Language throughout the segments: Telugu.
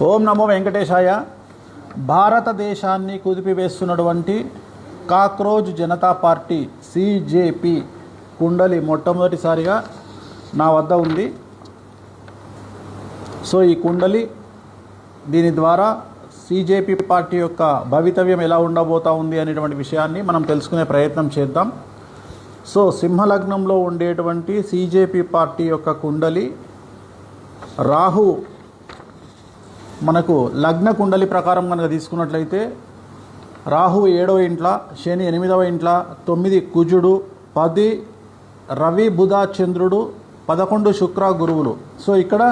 ఓం నమో వెంకటేశాయ. భారతదేశాన్ని కుదిపివేస్తున్నటువంటి కాక్రోజ్ జనతా పార్టీ సిజేపి కుండలి మొట్టమొదటిసారిగా నా వద్ద ఉంది. సో ఈ కుండలి దీని ద్వారా సిజేపి పార్టీ యొక్క భవితవ్యం ఎలా ఉండబోతా ఉంది అనేటువంటి విషయాన్ని మనం తెలుసుకునే ప్రయత్నం చేద్దాం. సో సింహలగ్నంలో ఉండేటువంటి సిజేపి పార్టీ యొక్క కుండలి రాహు మనకు లగ్న కుండలి ప్రకారం కనుక తీసుకున్నట్లయితే రాహు 7వ ఇంట్లో, శని 8వ ఇంట్లో, 9 కుజుడు, 10 రవి బుధ చంద్రుడు, 11 శుక్ర గురువులు. సో ఇక్కడ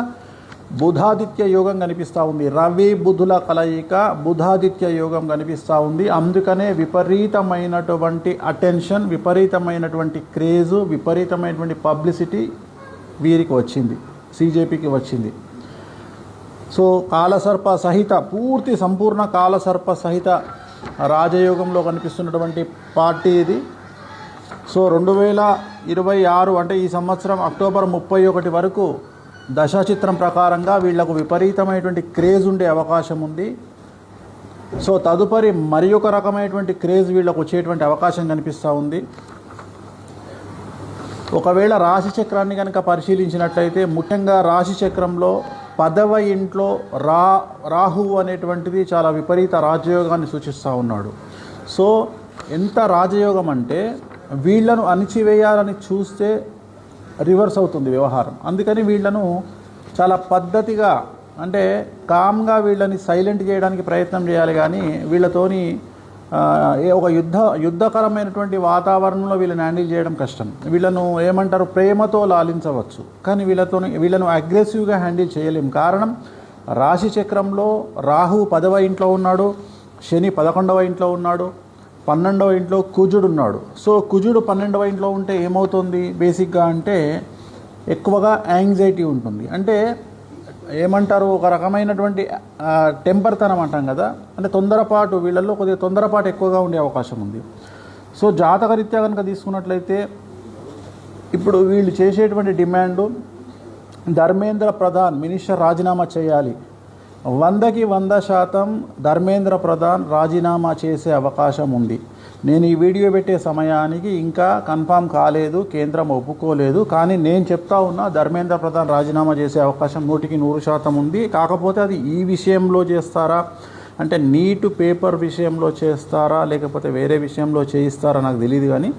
బుధాదిత్య యోగం కనిపిస్తూ ఉంది. రవి బుధుల కలయిక బుధాదిత్య యోగం కనిపిస్తూ ఉంది. అందుకనే విపరీతమైనటువంటి అటెన్షన్, విపరీతమైనటువంటి క్రేజు, విపరీతమైనటువంటి పబ్లిసిటీ వీరికి వచ్చింది, సిజేపీకి వచ్చింది. సో కాలసర్ప సహిత పూర్తి సంపూర్ణ కాలసర్ప సహిత రాజయోగంలో కనిపిస్తున్నటువంటి పార్టీ ఇది. సో 2026 అంటే ఈ సంవత్సరం అక్టోబర్ 31 వరకు దశాచిత్రం ప్రకారంగా వీళ్లకు విపరీతమైనటువంటి క్రేజ్ ఉండే అవకాశం ఉంది. సో తదుపరి మరి ఒక రకమైనటువంటి క్రేజ్ వీళ్ళకు వచ్చేటువంటి అవకాశం కనిపిస్తూ ఉంది. ఒకవేళ రాశి చక్రాన్ని కనుక పరిశీలించినట్లయితే ముఖ్యంగా రాశి చక్రంలో 10వ ఇంట్లో రాహువు అనేటువంటిది చాలా విపరీత రాజయోగాన్ని సూచిస్తూ ఉన్నాడు. సో ఎంత రాజయోగం అంటే వీళ్లను అణిచివేయాలని చూస్తే రివర్స్ అవుతుంది వ్యవహారం. అందుకని వీళ్లను చాలా పద్ధతిగా అంటే కామ్గా వీళ్ళని సైలెంట్ చేయడానికి ప్రయత్నం చేయాలి. కానీ వీళ్ళతోని ఒక యుద్ధకరమైనటువంటి వాతావరణంలో వీళ్ళని హ్యాండిల్ చేయడం కష్టం. వీళ్ళను ఏమంటారు, ప్రేమతో లాలించవచ్చు, కానీ వీళ్ళను అగ్రెసివ్గా హ్యాండిల్ చేయలేం. కారణం రాశి చక్రంలో రాహు 10వ ఇంట్లో ఉన్నాడు, శని 11వ ఇంట్లో ఉన్నాడు, 12వ ఇంట్లో కుజుడు ఉన్నాడు. సో కుజుడు 12వ ఇంట్లో ఉంటే ఏమవుతుంది బేసిక్గా అంటే ఎక్కువగా యాంగ్జైటీ ఉంటుంది. అంటే ఏమంటారు, ఒక రకమైనటువంటి టెంపర్తనం అంటాం కదా, అంటే తొందరపాటు, వీళ్ళల్లో కొద్దిగా తొందరపాటు ఎక్కువగా ఉండే అవకాశం ఉంది. సో జాతకరీత్యా కనుక తీసుకున్నట్లయితే ఇప్పుడు వీళ్ళు చేసేటువంటి డిమాండు ధర్మేంద్ర ప్రధాన్ మినిస్టర్ రాజీనామా చేయాలి. 100కి 100% ధర్మేంద్ర ప్రధాన్ రాజీనామా చేసే అవకాశం ఉంది. నేను ఈ వీడియో పెట్టే సమయానికి ఇంకా కన్ఫామ్ కాలేదు, కేంద్రం ఒప్పుకోలేదు. కానీ నేను చెప్తా ఉన్నా ధర్మేంద్ర ప్రధాన్ రాజీనామా చేసే అవకాశం 100కి 100% ఉంది. కాకపోతే అది ఈ విషయంలో చేస్తారా అంటే నీటు పేపర్ విషయంలో చేస్తారా లేకపోతే వేరే విషయంలో చేయిస్తారా నాకు తెలియదు. కానీ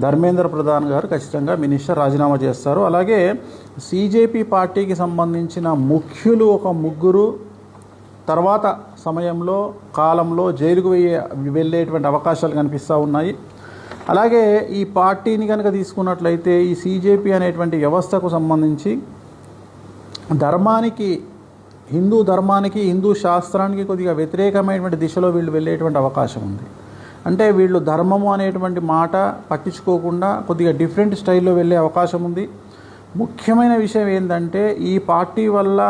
ధర్మేంద్ర ప్రధాన్ గారు ఖచ్చితంగా మినిస్టర్ రాజీనామా చేస్తారు. అలాగే సిజేపీ పార్టీకి సంబంధించిన ముఖ్యులు ఒక 3 తర్వాత సమయంలో కాలంలో జైలుకు వెళ్ళేటువంటి అవకాశాలు కనిపిస్తూ ఉన్నాయి. అలాగే ఈ పార్టీని కనుక తీసుకున్నట్లయితే ఈ సిజేపీ అనేటువంటి వ్యవస్థకు సంబంధించి ధర్మానికి, హిందూ ధర్మానికి, హిందూ శాస్త్రానికి కొద్దిగా వ్యతిరేకమైనటువంటి దిశలో వీళ్ళు వెళ్ళేటువంటి అవకాశం ఉంది. అంటే వీళ్ళు ధర్మము అనేటువంటి మాట పట్టించుకోకుండా కొద్దిగా డిఫరెంట్ స్టైల్లో వెళ్ళే అవకాశం ఉంది. ముఖ్యమైన విషయం ఏంటంటే ఈ పార్టీ వల్ల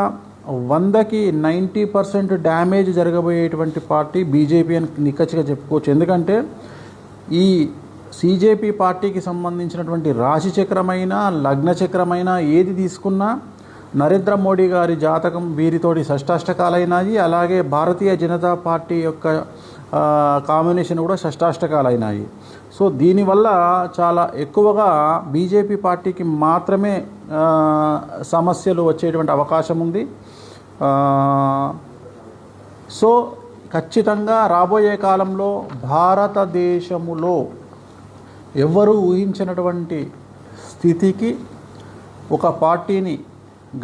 100కి 90% డ్యామేజ్ జరగబోయేటువంటి పార్టీ బీజేపీ అని నిక్కచ్చిగా చెప్పుకోవచ్చు. ఎందుకంటే ఈ సిజేపీ పార్టీకి సంబంధించినటువంటి రాశి చక్రమైన లగ్న చక్రమైన ఏది తీసుకున్నా నరేంద్ర మోడీ గారి జాతకం వీరితోటి షష్టాష్టకాలైనాయి. అలాగే భారతీయ జనతా పార్టీ యొక్క కాంబినేషన్ కూడా షష్టాష్టకాలైనాయి. సో దీనివల్ల చాలా ఎక్కువగా బీజేపీ పార్టీకి మాత్రమే సమస్యలు వచ్చేటువంటి అవకాశం ఉంది. సో ఖచ్చితంగా రాబోయే కాలంలో భారతదేశములో ఎవ్వరూ ఊహించినటువంటి స్థితికి ఒక పార్టీని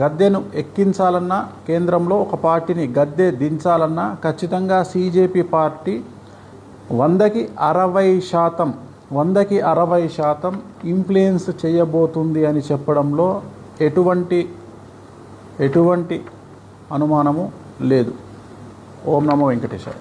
గద్దెను ఎక్కించాలన్నా, కేంద్రంలో ఒక పార్టీని గద్దె దించాలన్నా ఖచ్చితంగా సిజేపీ పార్టీ 100కి 60% ఇన్ఫ్లుయెన్స్ చేయబోతుంది అని చెప్పడంలో ఎటువంటి అనుమానము లేదు. ఓం నమో వెంకటేశాయ.